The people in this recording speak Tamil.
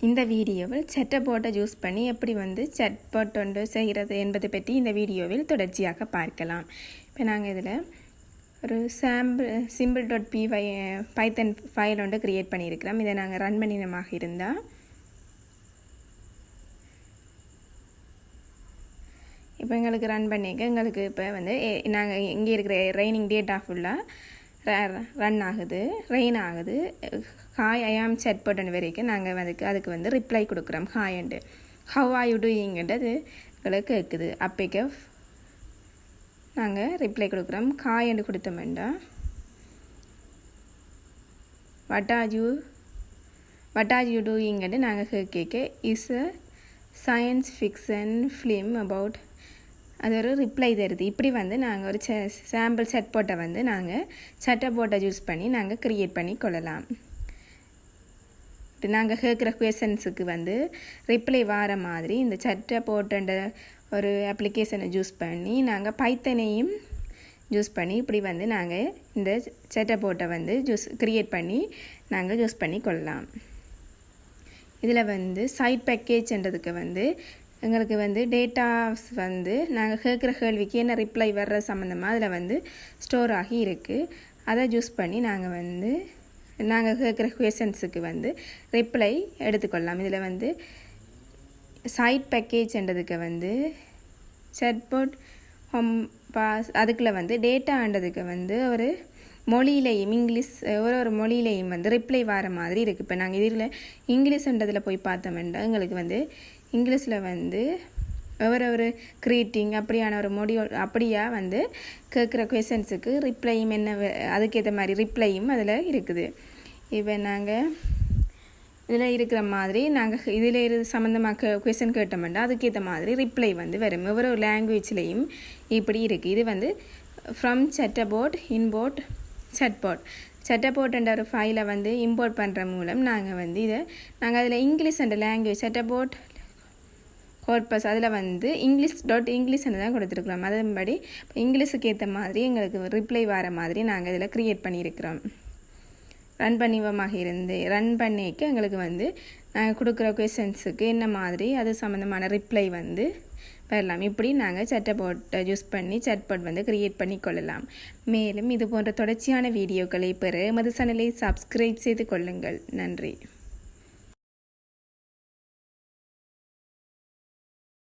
இந்த வீடியோவில் Chatbot யூஸ் பண்ணி எப்படி Chatbot ஒன்று செய்கிறது என்பது பற்றி இந்த வீடியோவில் தொடர்ச்சியாக பார்க்கலாம். இப்போ நாங்கள் இதில் ஒரு simple.py பைத்தன் ஃபைல் ஒன்று கிரியேட் பண்ணியிருக்கிறோம். இதை நாங்கள் ரன் பண்ணினமாக இருந்தால் இப்போ எங்களுக்கு ரன் பண்ணிக்க எங்களுக்கு இப்போ நாங்கள் இங்கே இருக்கிற ரெய்னிங் டேட்டா ஃபுல்லாக ரன் ஆகுது, ரெயின் ஆகுது. ஹாய் ஐ ஆம் Chatbot வரைக்கும் நாங்கள் அதுக்கு ரிப்ளை கொடுக்குறோம். Hi and how are you டூயிங்கிறது அது எங்களுக்கு கேட்குது. அப்போக்க நாங்கள் ரிப்ளை கொடுக்குறோம். ஹாய் அண்டு கொடுத்தோம்டா வாட் ஆர் யூ டூயிங்கிறது நாங்கள் கேட்க is a science fiction film about அது ஒரு ரிப்ளை தருது. இப்படி நாங்கள் ஒரு சாம்பிள் Chatbot நாங்கள் Chatbot யூஸ் பண்ணி நாங்கள் க்ரியேட் பண்ணி கொள்ளலாம். நாங்கள் கேட்குற குவெஷன்ஸுக்கு ரிப்ளை வர மாதிரி இந்த Chatbot ஒரு அப்ளிகேஷனை யூஸ் பண்ணி நாங்கள் பைத்தனையும் யூஸ் பண்ணி இப்படி நாங்கள் இந்த Chatbot க்ரியேட் பண்ணி நாங்கள் யூஸ் பண்ணி கொள்ளலாம். இதில் சைட் பேக்கேஜ்ன்றதுக்கு எங்களுக்கு டேட்டாஸ் நாங்கள் கேட்குற கேள்விக்கு என்ன ரிப்ளை வர்ற சம்மந்தமாக அதில் ஸ்டோர் ஆகி இருக்குது. அதை யூஸ் பண்ணி நாங்கள் கேட்குற குவெஷன்ஸுக்கு ரிப்ளை எடுத்துக்கொள்ளலாம். இதில் சைட் பேக்கேஜ்ன்றதுக்கு Chatbot ஹோம் பாஸ் அதுக்குள்ள டேட்டான்றதுக்கு ஒரு மொழியிலையும் இங்கிலீஷ் ஒரு மொழியிலையும் ரிப்ளை வர மாதிரி இருக்குது. இப்போ நாங்கள் இதில் இங்கிலீஷ்ன்றதில் போய் பார்த்தோம்னா எங்களுக்கு இங்கிலீஷில் ஒரு க்ரீட்டிங் அப்படியான ஒரு மொடியூல் அப்படியாக கேட்குற குவெஷன்ஸுக்கு ரிப்ளையும் என்ன அதுக்கேற்ற மாதிரி ரிப்ளையும் அதில் இருக்குது. இப்போ நாங்கள் இதில் இருக்கிற மாதிரி நாங்கள் இதில் சம்மந்தமாக குவெஷன் கேட்டோம்னா அதுக்கேற்ற மாதிரி ரிப்ளை வரும். ஒவ்வொரு லாங்குவேஜ்லேயும் இப்படி இருக்குது. இது ஃப்ரம் Chatbot இம்போர்ட் Chatbot என்ற ஒரு ஃபைலை இம்போர்ட் பண்ணுற மூலம் நாங்கள் இதை நாங்கள் அதில் இங்கிலீஷ் என்ற லாங்குவேஜ் Chatbot கோர்பஸ் அதில் இங்கிலீஷ்னு தான் கொடுத்துருக்குறோம். அதன்படி இங்கிலீஷுக்கு ஏற்ற மாதிரி எங்களுக்கு ரிப்ளை வர மாதிரி நாங்கள் இதில் க்ரியேட் பண்ணியிருக்கிறோம். ரன் பண்ணிக்க எங்களுக்கு நாங்கள் கொடுக்குற குவெஷன்ஸுக்கு என்ன மாதிரி அது சம்மந்தமான ரிப்ளை வரலாம். இப்படி நாங்கள் Chatbot யூஸ் பண்ணி Chatbot க்ரியேட் பண்ணி கொள்ளலாம். மேலும் இது போன்ற தொடர்ச்சியான வீடியோக்களை பெற எமது சேனலை சப்ஸ்கிரைப் செய்து கொள்ளுங்கள். நன்றி.